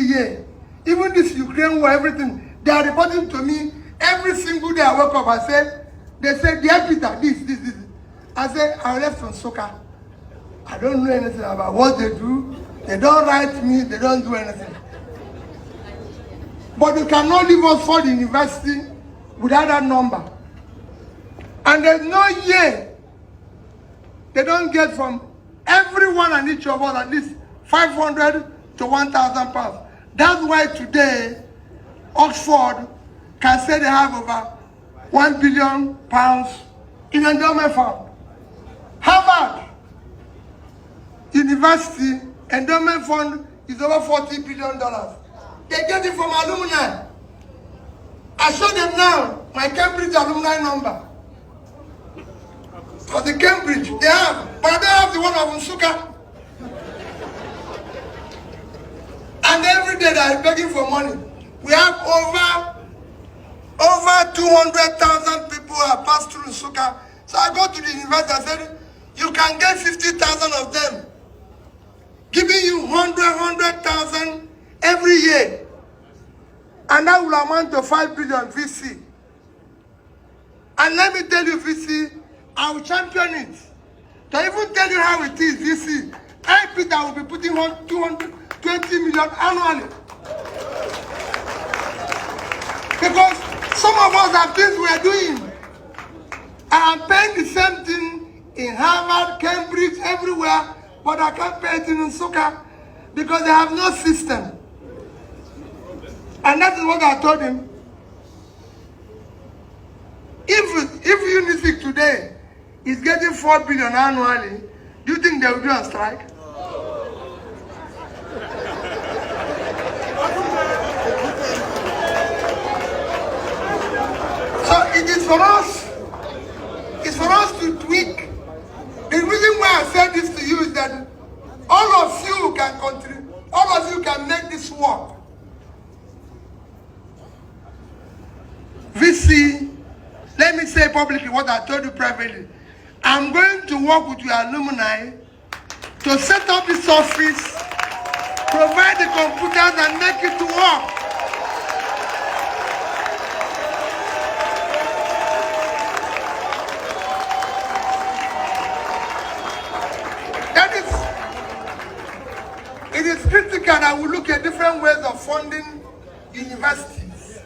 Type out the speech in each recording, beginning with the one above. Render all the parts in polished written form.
year. Even this Ukraine war, everything, they are reporting to me every single day. I wake up, I say, they say, dear Peter, this. I say, I left from soccer. I don't know anything about what they do. They don't write me, they don't do anything. But you cannot leave us for the university without that number. And there's no year they don't get from everyone and each of us at least 500 to 1,000 pounds. That's why today Oxford can say they have over 1 billion pounds in endowment fund. Harvard University endowment fund is over $40 billion. They get it from alumni. I show them now my Cambridge alumni number. For the Cambridge, they have, but I don't have the one of Nsukka. And every day they are begging for money. We have over 200,000 people who have passed through Nsukka. So I go to the university and said, you can get 50,000 of them, giving you 100,000 every year. And that will amount to 5 billion VC. And let me tell you, VC, I will champion it. To even tell you how it is, VC, I, Peter, will be putting on 220 million annually. Because some of us have things we are doing. I am paying the same thing in Harvard, Cambridge, everywhere, but I can't pay it in Nsukka because they have no system. And that is what I told him. If UNICEF today is getting 4 billion annually, do you think they will be on strike? So it is for us. It's for us to tweak. The reason why I said this to you is that all of you can contribute. All of you can make this work. VC, let me say publicly what I told you privately. I'm going to work with your alumni to set up this office, provide the computers and make it work. It is critical that we look at different ways of funding universities.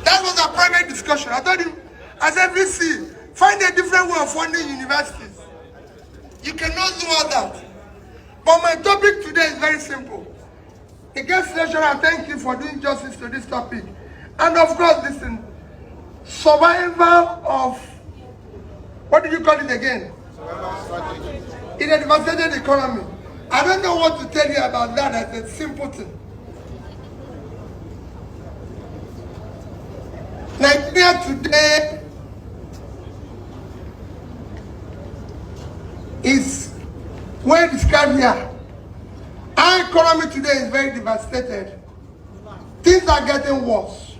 That was a private discussion. I told him, I said, VC, find a different way of funding universities. You cannot do all that. But my topic today is very simple. The guest lecturer, thank you for doing justice to this topic. And of course, listen, survival of, what did you call it again? In a devastated economy. I don't know what to tell you about that as a simple thing. Nigeria today is well described here. Our economy today is very devastated. Things are getting worse.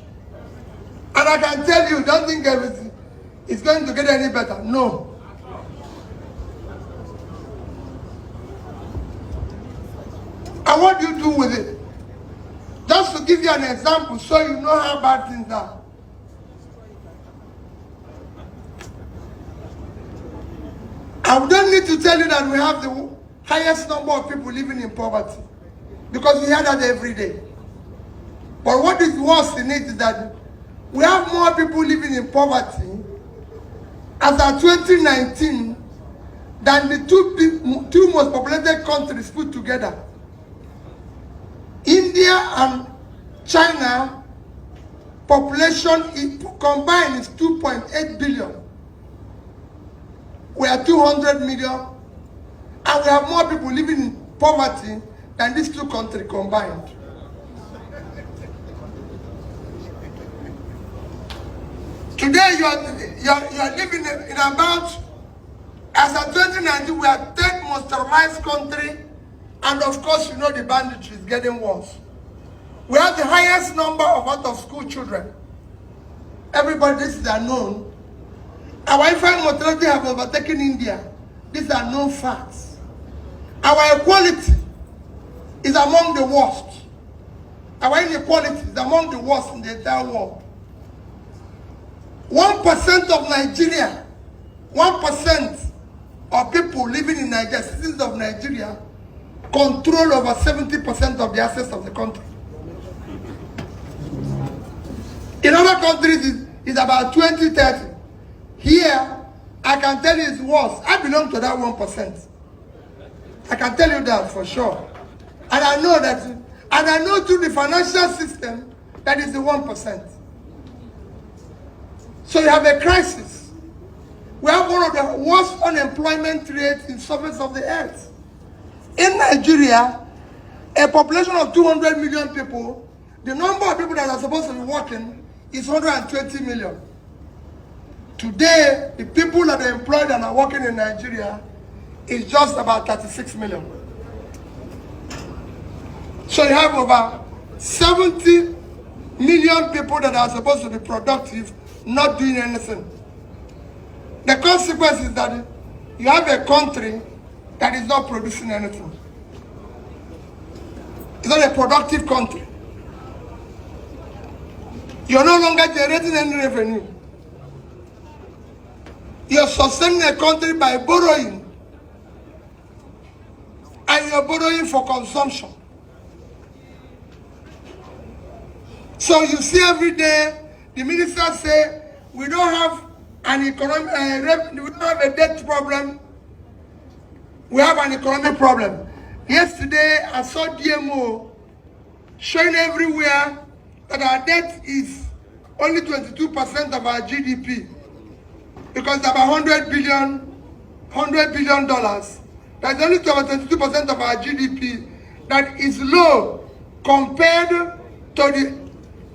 And I can tell you, don't think everything is going to get any better. No. And what do you do with it? Just to give you an example so you know how bad things are. I don't need to tell you that we have the highest number of people living in poverty, because we hear that every day. But what is worse in it is that we have more people living in poverty as of 2019 than the two most populated countries put together. India and China population combined is 2.8 billion. We are 200 million, and we have more people living in poverty than these two countries combined. Today you are living in about, as of 2019, we are 10th most terrorized country, and of course you know the banditry is getting worse. We have the highest number of out-of-school children. Everybody, this is unknown. Our infant mortality have overtaken India. These are known facts. Our equality is among the worst. Our inequality is among the worst in the entire world. 1% of Nigeria, 1% of people living in Nigeria, citizens of Nigeria, control over 70% of the assets of the country. In other countries, it's about 20, 30. Here, I can tell you it's worse. I belong to that 1%. I can tell you that for sure. And I know that, and I know through the financial system, that is the 1%. So you have a crisis. We have one of the worst unemployment rates in the surface of the earth. In Nigeria, a population of 200 million people, the number of people that are supposed to be working is 120 million. Today, the people that are employed and are working in Nigeria is just about 36 million. So you have over 70 million people that are supposed to be productive, not doing anything. The consequence is that you have a country that is not producing anything. It's not a productive country. You're no longer generating any revenue. You're sustaining a country by borrowing. And you're borrowing for consumption. So you see every day, the ministers say, we don't have an economic, we don't have a debt problem. We have an economic problem. Yesterday, I saw DMO showing everywhere that our debt is only 22% of our GDP. Because it's about $100 billion. That's only about 22% of our GDP. That is low compared to the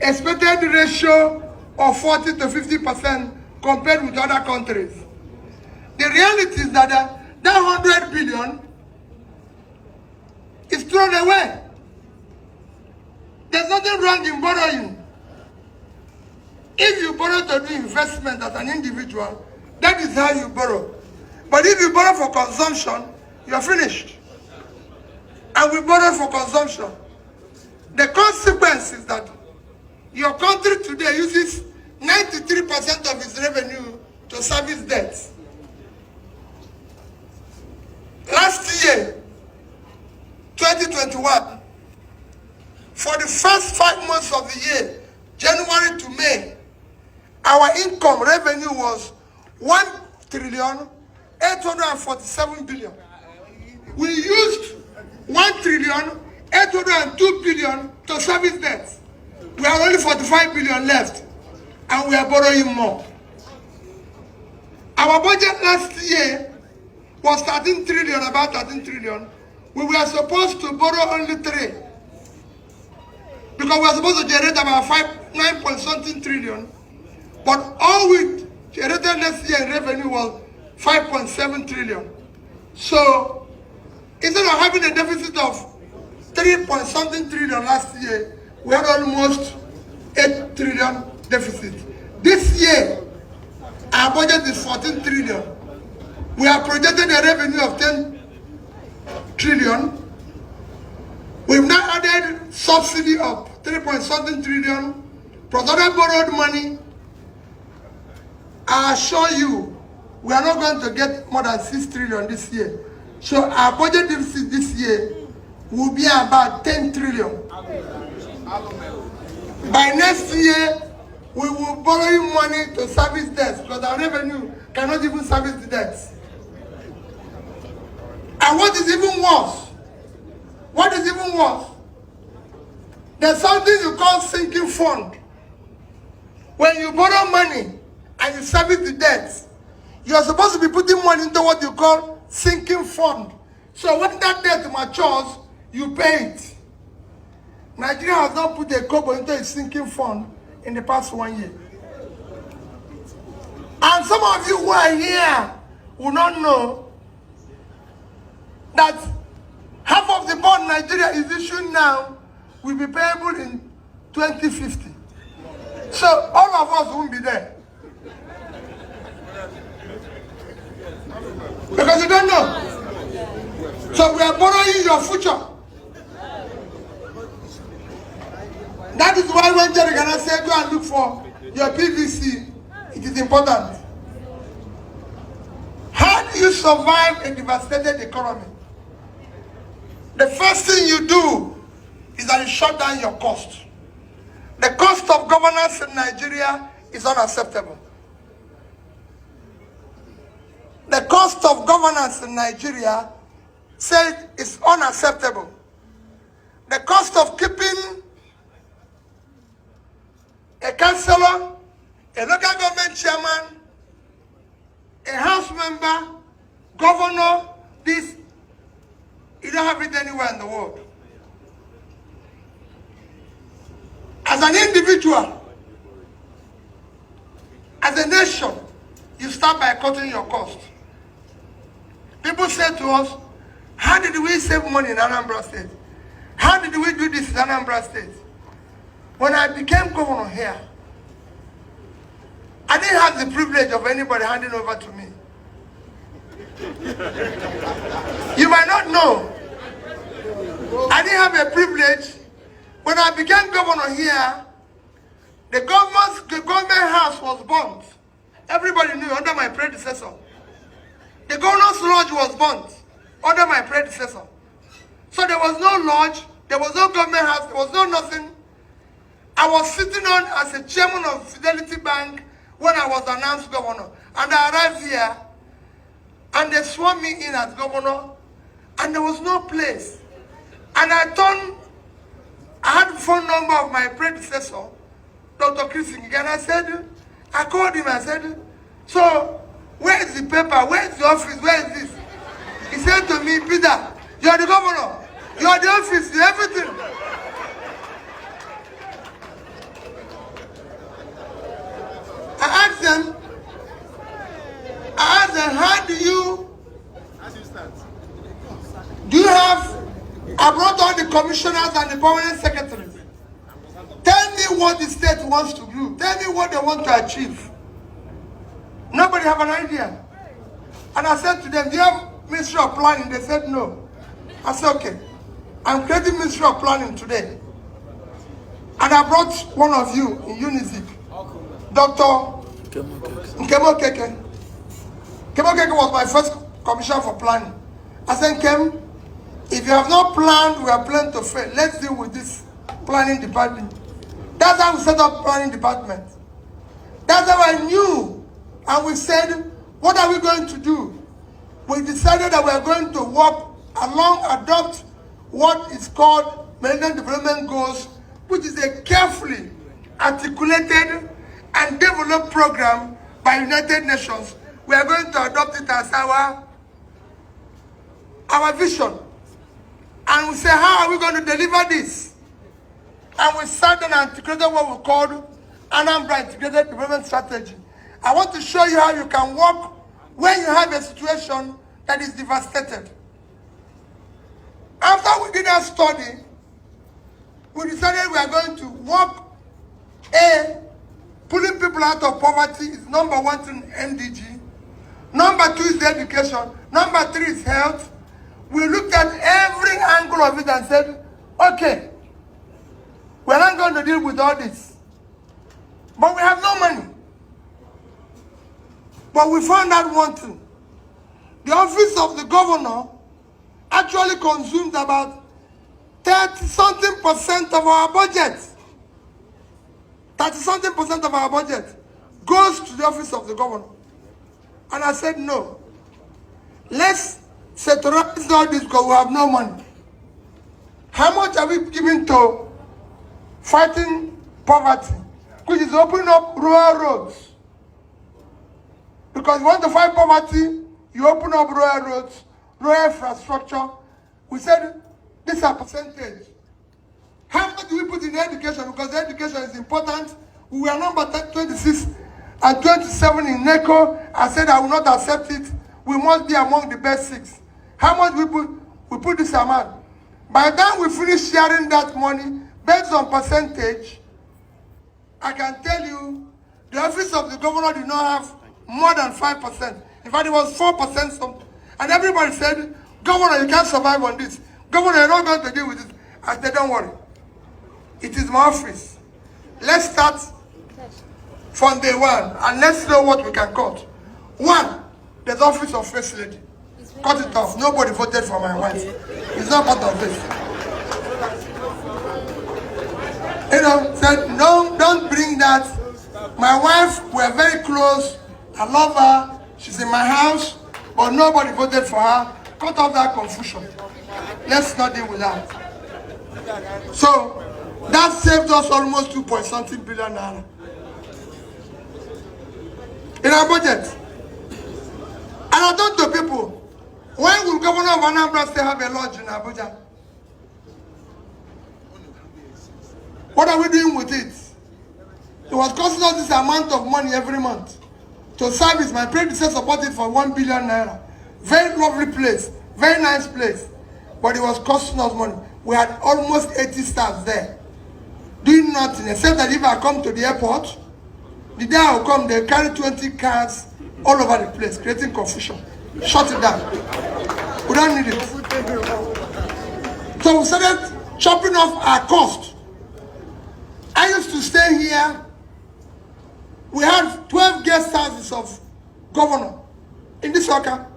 expected ratio of 40 to 50% compared with other countries. The reality is that that 100 billion is thrown away. There's nothing wrong in borrowing. If you borrow to do investment as an individual, that is how you borrow. But if you borrow for consumption, you're finished. And we borrow for consumption. The consequence is that your country today uses 93% of its revenue to service debts. Last year, 2021, for the first 5 months of the year, January to May, our income revenue was 1,847,000,000,000. We used 1,802,000,000,000 to service debts. We have only 45 billion left, and we are borrowing more. Our budget last year was 13 trillion, about 13 trillion. We were supposed to borrow only 3. Because we were supposed to generate about 9 point something trillion. But all we generated last year in revenue was 5.7 trillion. So, instead of having a deficit of 3 point something trillion last year, we had almost 8 trillion deficit. This year, our budget is 14 trillion. We are projecting a revenue of 10 trillion. We've now added subsidy of 3 point something trillion, plus other borrowed money. I assure you, we are not going to get more than 6 trillion this year. So our budget deficit this year will be about 10 trillion. By next year, we will borrow money to service debts because our revenue cannot even service the debts. And what is even worse? What is even worse? There's something you call sinking fund. When you borrow money and you service the debts, you are supposed to be putting money into what you call sinking fund. So when that debt matures, you pay it. Nigeria has not put a kobo into a sinking fund in the past 1 year. And some of you who are here will not know that half of the bond Nigeria is issuing now will be payable in 2050. So all of us won't be there. Because you don't know. So we are borrowing your future. That is why when Jerry Ghana said go and look for your PVC, it is important. How do you survive a devastated economy? The first thing you do is that you shut down your cost. The cost of governance in Nigeria is unacceptable. The cost of governance in Nigeria said is unacceptable. The cost of keeping a councillor, a local government chairman, a house member, governor, this, you don't have it anywhere in the world. As an individual, as a nation, you start by cutting your cost. People say to us, how did we save money in Anambra State? How did we do this in Anambra State? When I became governor here, I didn't have the privilege of anybody handing over to me. You might not know. I didn't have a privilege. When I became governor here, the government house was burnt. Everybody knew under my predecessor. The governor's lodge was burnt under my predecessor. So there was no lodge, there was no government house, there was no nothing. I was sitting on as a chairman of Fidelity Bank when I was announced governor. And I arrived here, and they sworn me in as governor, and there was no place. And I had the phone number of my predecessor, Dr. Chris Ngige, and I called him, I said, so, where is the paper? Where is the office? Where is this? He said to me, Peter, you are the governor. You are the office, you everything. I asked them, how do you have, I brought all the commissioners and the permanent secretaries. Tell me what the state wants to do. Tell me what they want to achieve. Nobody have an idea. And I said to them, do you have Ministry of Planning? They said no. I said, okay. I'm creating Ministry of Planning today. And I brought one of you in Unizik, Dr. Nkemo Keke. Nkemo Keke was my first commissioner for planning. I said, Nkem, if you have not planned, we are planning to fail. Let's deal with this planning department. That's how we set up planning department. That's how I knew. And we said, what are we going to do? We decided that we are going to work along, adopt what is called Millennium Development Goals, which is a carefully articulated and developed program by United Nations. We are going to adopt it as our vision. And we say, how are we going to deliver this? And we sat down and articulated what we called Anambra Integrated Development Strategy. I want to show you how you can work when you have a situation that is devastated. After we did that study, we decided we are going to work. Pulling people out of poverty is number one thing, MDG. Number two is education. Number three is health. We looked at every angle of it and said, okay, we're not going to deal with all this. But we have no money. But we found out one thing. The office of the governor actually consumes about 30-something% of our budget. 30-something% of our budget goes to the office of the governor. And I said, no. Let's settlerize all this because we have no money. How much are we giving to fighting poverty, which is opening up rural roads? Because you want to fight poverty, you open up rural roads, rural infrastructure. We said, this is a percentage. How much do we put in education? Because education is important. We were number 26 and 27 in NECO. I said I will not accept it. We must be among the best 6. How much we put this amount? By the time we finish sharing that money, based on percentage, I can tell you, the office of the governor did not have more than 5%. In fact, it was 4% something. And everybody said, Governor, you can't survive on this. Governor, you're not going to deal with it. I said, don't worry. It is my office. Let's start from day one and let's know what we can cut. One, the office of First Lady. Cut it off. Nobody voted for my wife. It's not part of this. You know, said, no, don't bring that. My wife, we're very close. I love her. She's in my house. But nobody voted for her. Cut off that confusion. Let's not deal with that. So, that saved us almost 2.something billion naira in our budget. And I told the people, when will Governor of Anambra State have a lodge in Abuja? What are we doing with it? It was costing us this amount of money every month to service. My predecessor bought it for 1 billion naira. Very lovely place, very nice place. But it was costing us money. We had almost 80 staff there, doing nothing, except that if I come to the airport, the day I will come, they carry 20 cars all over the place, creating confusion. Shut it down. We don't need it. So we started chopping off our cost. I used to stay here. We had 12 guest houses of governor in this Oka.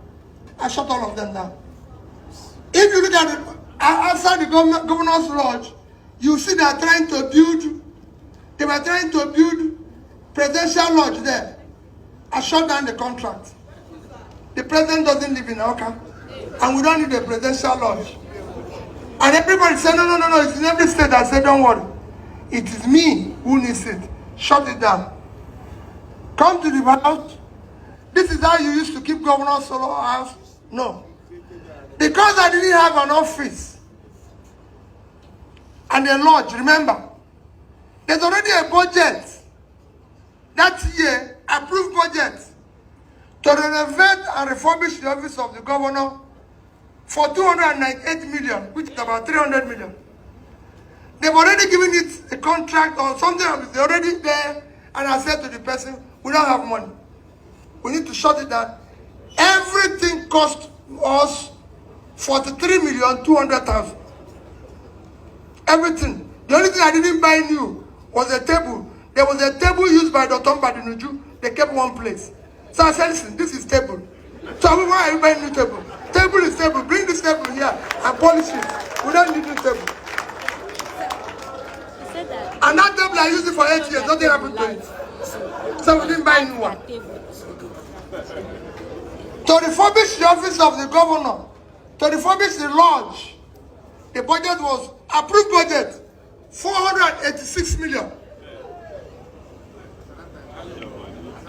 I shut all of them down. If you look at it, outside the governor's lodge, you see they were trying to build presidential lodge there. I shut down the contract. The president doesn't live in Oka, and we don't need a presidential lodge. And everybody said, no, it's in every state. I said, don't worry. It is me who needs it. Shut it down. Come to the house. This is how you used to keep Governor Solo house. No. Because I didn't have an office and a lodge, remember, there's already a budget that year, approved budget, to renovate and refurbish the office of the governor for 298 million, which is about 300 million. They've already given it a contract or something, it's already there, and I said to the person, we don't have money. We need to shut it down. Everything cost us 43,200,000. Everything. The only thing I didn't buy new was a table. There was a table used by Dr. Mbadinuju. They kept one place. So I said, listen, this is table. So why are you buying new table? Table is table. Bring this table here and polish it. We don't need new table. And that table I used it for 8 years. Nothing happened to it. So we didn't buy a new one. To refurbish the office of the governor, to refurbish the lodge, the budget was approved budget 486 million.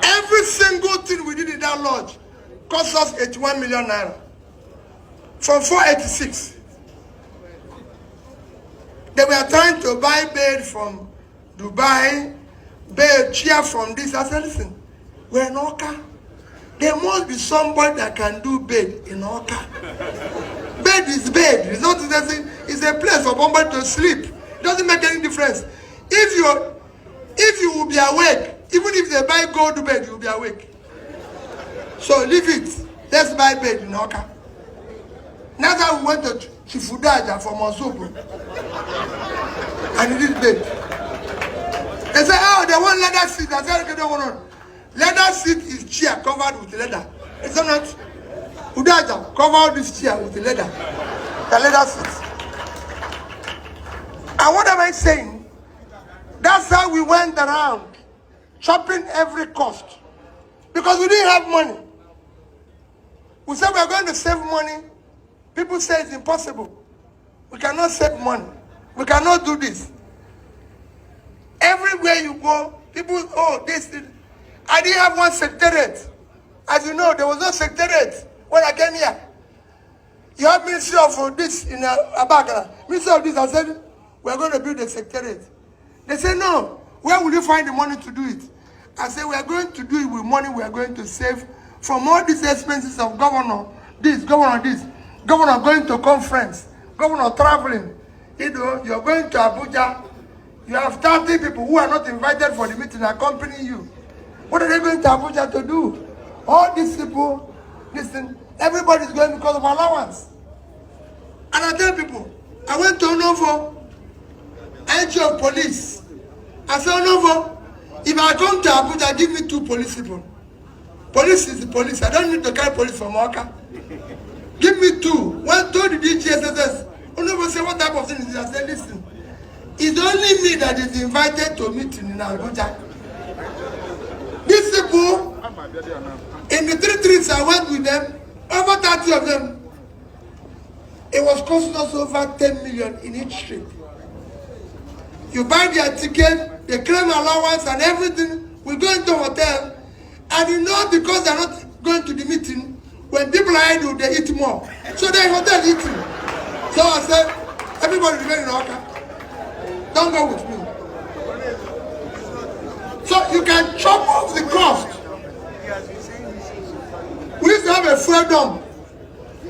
Every single thing we did in that lodge cost us 81 million naira. From 486. They were trying to buy bed from Dubai, bed, chair from this. I said, listen, we're in Oka. There must be somebody that can do bed in Oka. Bed is bed. It's not it's a place for somebody to sleep. It doesn't make any difference. If you will be awake, even if they buy gold bed, you will be awake. So leave it. Let's buy bed in Oka. Now that we went to Chifudaja from Osobo, and he did bed. They said, oh, they want leather seat. I said, okay, don't want. Leather seat is chair covered with leather. Is that not? Udaja, cover this chair with leather. The leather seat. And what am I saying? That's how we went around, chopping every cost. Because we didn't have money. We said we are going to save money. People say it's impossible. We cannot save money. We cannot do this. Everywhere you go, people, oh, this. I didn't have one secretariat. As you know, there was no secretariat when I came here. You have ministry of this in Abagana. Ministry of this, I said, we're going to build a secretariat. They said, no, where will you find the money to do it? I said, we are going to do it with money we are going to save from all these expenses of governor this, governor going to conference, governor traveling. You know, you're going to Abuja. You have 30 people who are not invited for the meeting accompanying you. What are they going to Abuja to do? All these people, listen, everybody's going because of allowance. And I tell people, I went to Onovo. IG of police. I said, oh, no, if I come to Abuja, give me 2 police people. Police is the police. I don't need to carry police from Oka. Give me 2. One told the DGSS. Oh, no, say, what type of thing is this? I said, listen, it's only me that is invited to a meeting in Abuja. These people, in the 3 trips I went with them, over 30 of them, it was costing us over 10 million in each trip. You buy their ticket, they claim allowance and everything. We go into a hotel, and you know, because they're not going to the meeting, when people are idle, they eat more. So they're in hotel eating. So I said, everybody remain in Oka. Don't go with me. So you can chop off the cost. We used to have a fuel dump.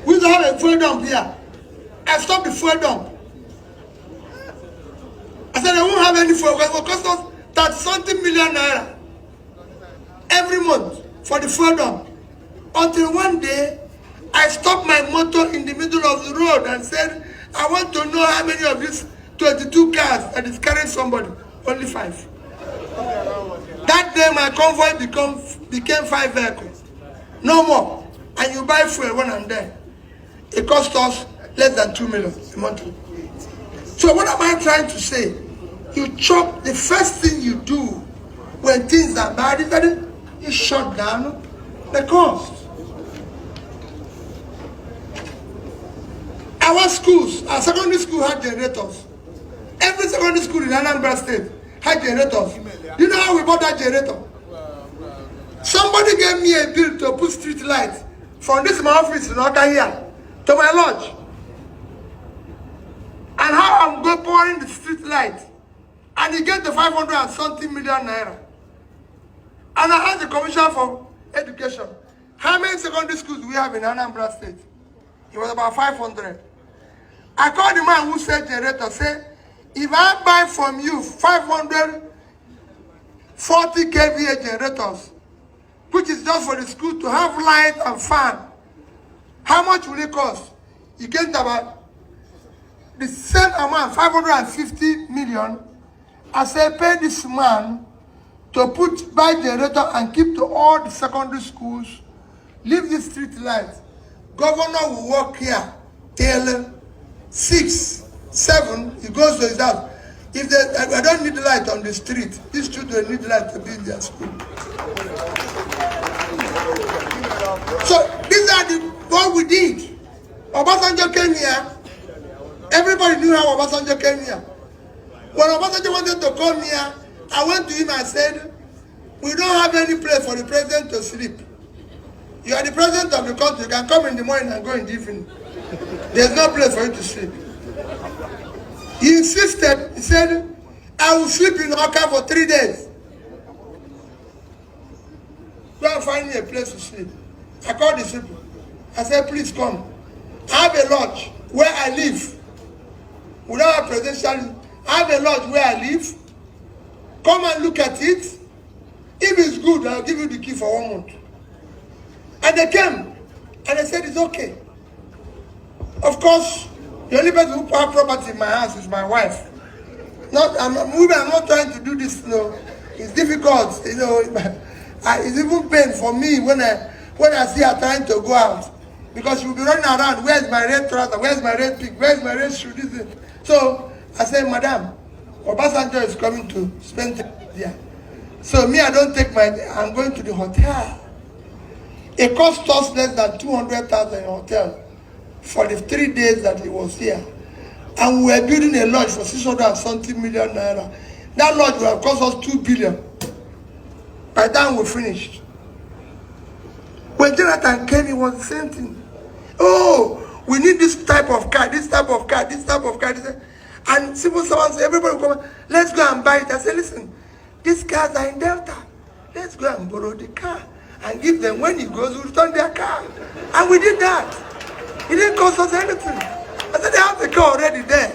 We used to have a fuel dump here. I stopped the fuel dump. I said, they won't have any fuel. It will cost us 30-something million naira every month for the fuel dump. Until one day, I stopped my motor in the middle of the road and said, I want to know how many of these 22 cars that is carrying somebody. Only 5. That day, my convoy became 5 vehicles. No more. And you buy fuel when I'm there. It cost us less than 2 million a month. So what am I trying to say? You chop, the first thing you do when things are bad is that you shut down the cost. Our schools, our secondary school had generators. Every secondary school in Anambra State had generators. Do you know how we bought that generator? Somebody gave me a bill to put street lights from this my office in Oka here to my lodge. And how I'm going pouring the street light. And he get the 500 and something million naira. And I asked the Commissioner for Education, how many secondary schools do we have in Anambra State? It was about 500. I called the man who said generator, say, if I buy from you 540 kVA generators, which is just for the school to have light and fan, how much will it cost? You get about the same amount, 550 million. I say, pay this man to buy generator and keep to all the secondary schools, leave the street lights. Governor will work here till 6, 7, he goes to his house. If I don't need light on the street, these children need light to be in their school. So these are what we did. Obasanjo came here. Everybody knew how Obasanjo came here. When Obasanjo wanted to come here, I went to him and said, we don't have any place for the president to sleep. You are the president of the country. You can come in the morning and go in the evening. There's no place for you to sleep. He insisted. He said, I will sleep in Oka for 3 days. Go and find me a place to sleep. I called the people. I said, please come. I have a lodge where I live. We don't have presidential. I have a lodge where I live. Come and look at it. If it's good, I'll give you the key for 1 month. And they came. And they said, it's okay. Of course, the only person who have property in my house is my wife. I'm not trying to do this, you know. It's difficult, you know. It's even pain for me when I see her trying to go out. Because she will be running around, where's my red trouser, where's my red pig, where's my red shoe, this is. So I said, Madam, Obasanjo is coming to spend time there. So me, I don't take I'm going to the hotel. It cost us less than 200,000 in hotel for the 3 days that he was here. And we were building a lodge for 600 and something million naira. That lodge will have cost us 2 billion. By the time we finished. When Jonathan came, it was the same thing. Oh, we need this type of car, this type of car, this type of car. And civil servants, everybody will come, let's go and buy it. I said, listen, these cars are in Delta. Let's go and borrow the car and give them. When he goes, we'll return their car. And we did that. It didn't cost us anything. I said, they have the car already there.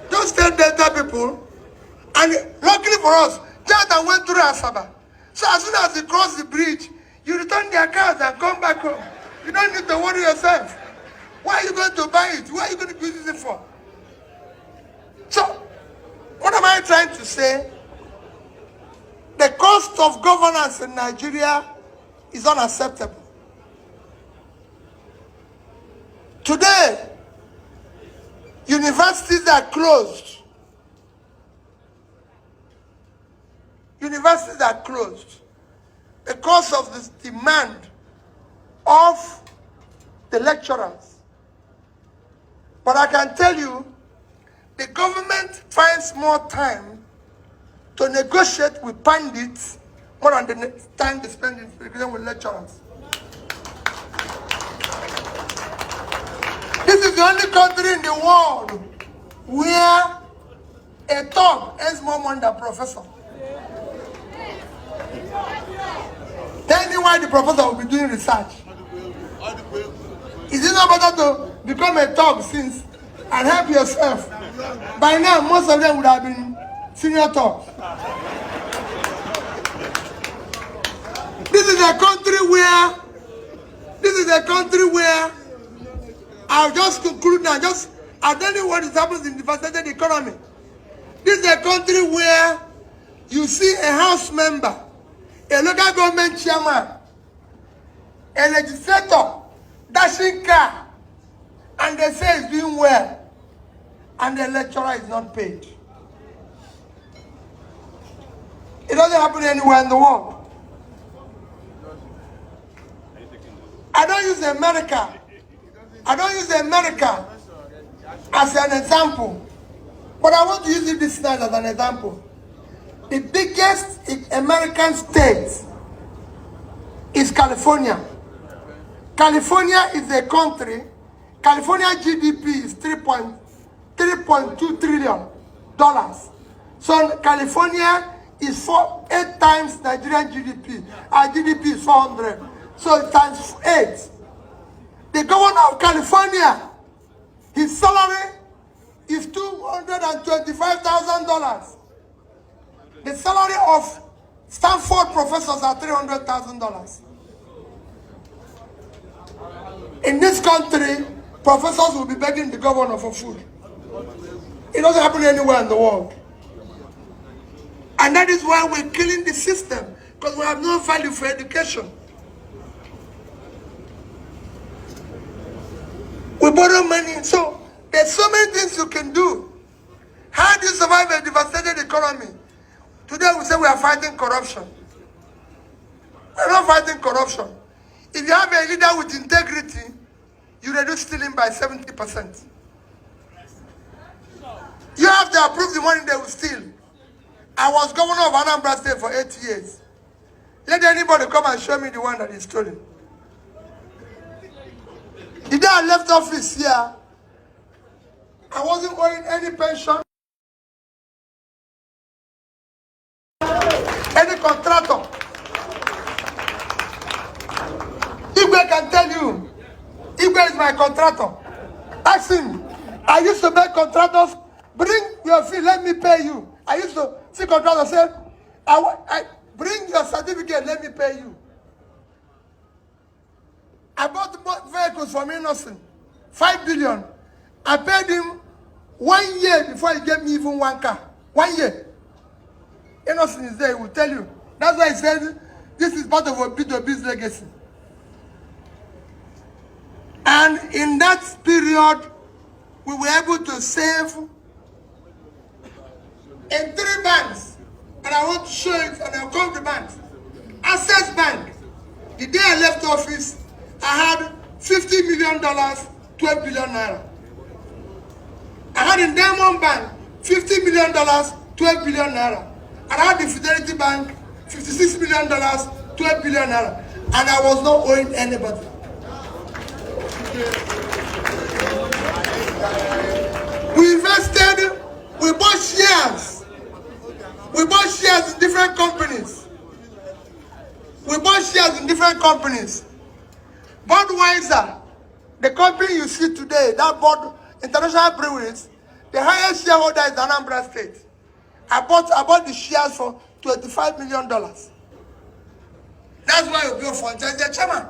Just tell Delta people. And luckily for us, Jonathan went through Asaba. So as soon as he crossed the bridge, you return their cars and come back home. You don't need to worry yourself. Why are you going to buy it? What are you going to use it for? So, what am I I trying to say? The cost of governance in Nigeria is unacceptable. Today, universities are closed. Universities are closed because of the demand of the lecturers. But I can tell you, the government finds more time to negotiate with pandits more than the time they spend in with lecturers. This is the only country in the world where a thug earns more money than a professor. Tell me why the professor will be doing research. Is it not better to become a thug since and help yourself? By now, most of them would have been senior thugs. This is a country where I'll just conclude now. I don't know what is happening in the devastated economy. This is a country where you see a house member, a local government chairman, a legislator dashing car, and they say he's doing well, and the lecturer is not paid. It doesn't happen anywhere in the world. I don't use America as an example, but I want to use it this night as an example. The biggest American state is California. California is a country. California GDP is $3.2 trillion. So California is 8 times Nigerian GDP. Our GDP is 400. So it times 8. The governor of California, his salary is $225,000. The salary of Stanford professors are $300,000. In this country, professors will be begging the governor for food. It doesn't happen anywhere in the world. And that is why we're killing the system, because we have no value for education. We borrow money, so there's so many things you can do. How do you survive a devastated economy? Today we say we are fighting corruption. We're not fighting corruption. If you have a leader with integrity, you reduce stealing by 70%. You have to approve the money they will steal. I was governor of Anambra State for 8 years. Let anybody come and show me the one that is stolen. The day I left office here, I wasn't owing any pension, any contractor. Igwe can tell you, Igwe is my contractor. Ask him. I used to beg contractors, bring your fee, let me pay you. I used to see contractors say, I bring your certificate, let me pay you. I bought vehicles from Innocent, 5 billion. I paid him 1 year before he gave me even one car. 1 year. Innocent is there, he will tell you. That's why he said, this is part of a B2B's legacy. And in that period, we were able to save in 3 banks. And I want to show it, and I'll come to banks. Access Bank, the day I left office, I had $50 million, 12 billion naira. I had in Diamond Bank, $50 million, 12 billion naira. And I had the Fidelity Bank, $56 million, 12 billion naira. And I was not owing anybody. We invested, we bought shares. We bought shares in different companies. Budweiser, the company you see today, that bought International Breweries, the highest shareholder is Anambra State. I bought the shares for $25 million. That's why you go for the chairman.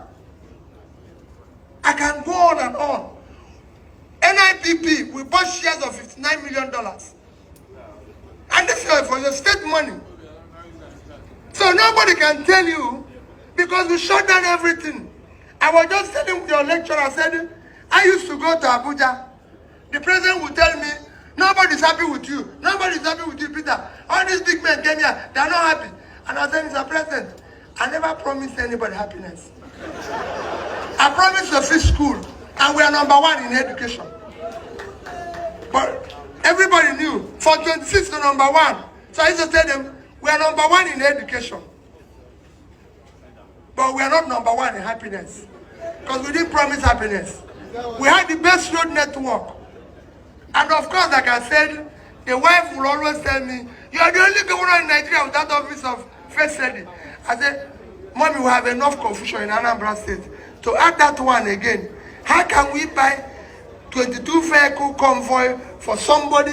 I can go on and on. NIPP, we bought shares of $59 million. And this for your state money. So nobody can tell you, because we shut down everything. I was just telling your lecturer, I said, I used to go to Abuja. The president would tell me, nobody's happy with you. Nobody's happy with you, Peter. All these big men came here, they're not happy. And I said, Mr. President, I never promised anybody happiness. I promised a free school, and we are #1 in education. But everybody knew, for 26 to #1. So I used to tell them, we are #1 in education. But we are not #1 in happiness. Because we didn't promise happiness. We had the best road network. And of course, like I said, the wife will always tell me, you are the only governor in Nigeria without office of first lady. I said, Mommy, we have enough confusion in Anambra State. To add that one again, how can we buy 22 vehicle convoy for somebody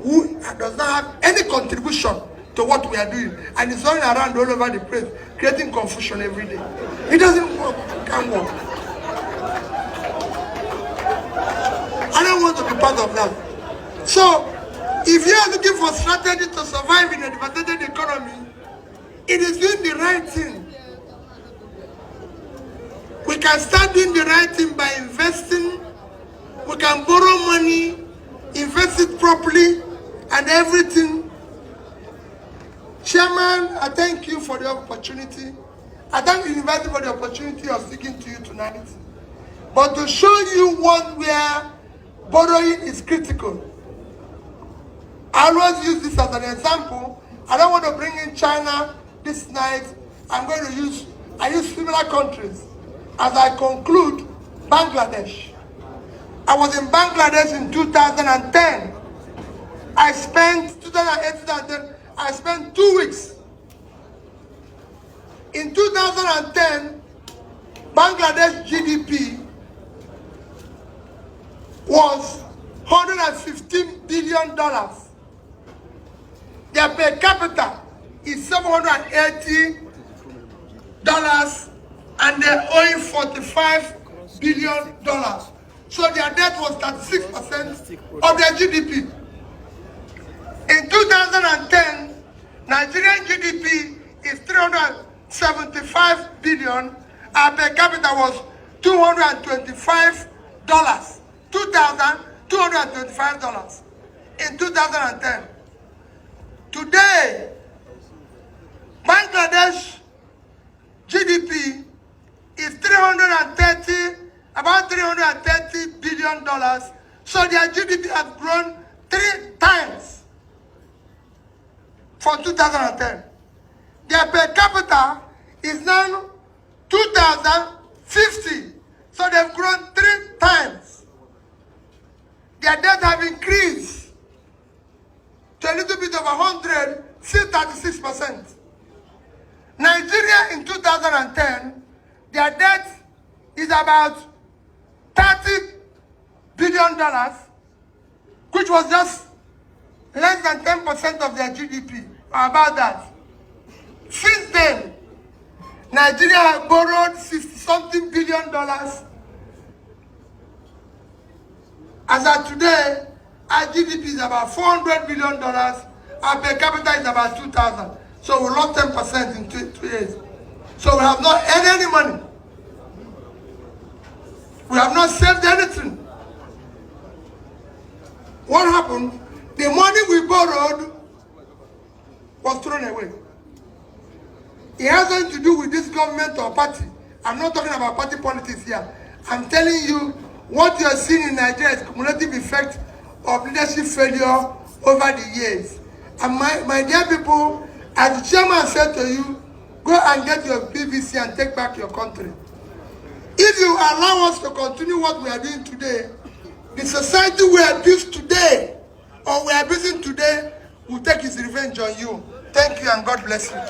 who does not have any contribution to what we are doing, and is running around all over the place, creating confusion every day? It doesn't work. It can't work. I don't want to be part of that. So, if you are looking for strategy to survive in a devastated economy, it is doing the right thing. We can start doing the right thing by investing. We can borrow money, invest it properly, and everything. Chairman, I thank you for the opportunity. I thank the university for the opportunity of speaking to you tonight. But to show you one where borrowing is critical, I always use this as an example. I don't want to bring in China this night. I'm going to use similar countries. As I conclude, Bangladesh. I was in Bangladesh in 2010. I spent 2008, 2010. I spent 2 weeks. In 2010, Bangladesh GDP was $115 billion. Their per capita is $780, and they're owing $45 billion. So their debt was 36% of their GDP. In 2010, Nigerian GDP is $375 billion. Our per capita was $225. $2,225 in 2010. Today, Bangladesh GDP is about $330 billion. So their GDP has grown 3 times from 2010. Their per capita is now 2,050. So they've grown 3 times. Their debt have increased to a little bit over 100, still 36%. Nigeria in 2010, their debt is about $30 billion, which was just less than 10% of their GDP, or about that. Since then, Nigeria has borrowed $60-something billion. As of today, our GDP is about $400 billion. Our per capita is about 2,000. So we lost 10% in 2 years. So we have not earned any money. We have not saved anything. What happened? The money we borrowed was thrown away. It has nothing to do with this government or party. I'm not talking about party politics here. I'm telling you, what you are seeing in Nigeria is cumulative effect of leadership failure over the years. And my dear people, as the chairman said to you, go and get your PVC and take back your country. If you allow us to continue what we are doing today, the society we abuse today, or we are abusing today, will take its revenge on you. Thank you and God bless you.